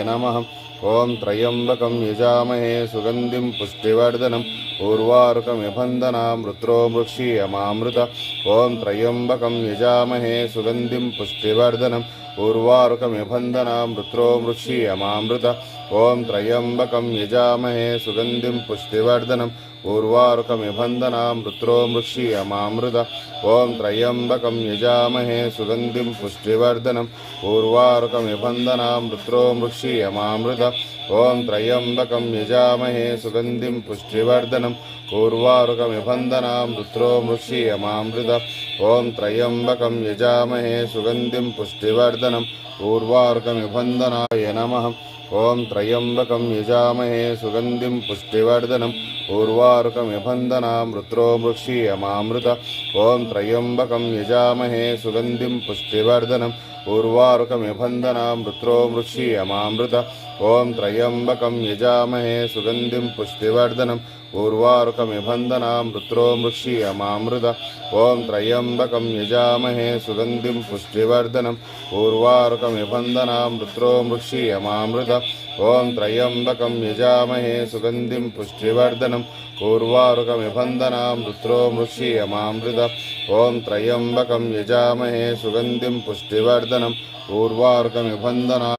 नमः। ओं त्र्यंबकं यजामहे सुगंधिं पुष्टिवर्धनम् उर्वारुकमिव बन्धनामृतो मृक्षीयमामृत। ओं त्र्यंबकं यजामहे सुगंधिं पुष्टिवर्धनम् उर्वारुकमिव बन्धनामृतो मृक्षीयमामृत। ओं त्र्यंबकं यजामहे सुगंधिं पुष्टिवर्धनम् उर्वारुकमिव बन्धनामृतो मृक्षीयमामृत। ओं त्र्यंबकं यजामहे सुगंधिं पुष्टिवर्धनम् उर्वारुकमिव बन्धनामृतो मृक्षीयमामृत। ओं त्र्यंबकं यजामहे सुगंधिं पुष्टिवर्धनम् उर्वारुकमिव बन्धनामृतो मृक्षीयमामृत। ओं त्र्यंबकं यजामहे सुगंधिं पुष्टिवर्धनम् उर्वारुकमिव बन्धनाय नमः। ओं त्र्यंबकं यजामहे सुगंधिं पुष्टिवर्धनम् उर्वारुकमिव बन्धनामृतो मृक्षीयमामृत। ओं त्र्यंबकं यजामहे सुगंधिं पुष्टिवर्धनम् उर्वारुकमिव बन्धनामृतो मृक्षीयमामृत। ओं त्र्यंबकं यजामहे सुगंधिं पुष्टिवर्धनम् उर्वारुकमिव बन्धनामृतो मृक्षीयमामृत। ओं त्र्यंबकं यजामहे सुगंधिं पुष्टिवर्धनम् उर्वारुकमिव बन्धनामृतो मृक्षीयमामृत। ओं त्र्यंबकं यजामहे सुगंधिं पुष्टिवर्धनम् उर्वारुकमिव बन्धनामृतो मृक्षीयमामृत। ओं त्र्यंबकं यजामहे सुगंधिं पुष्टिवर्धनम् उर्वारुकमिव बन्धनामृतो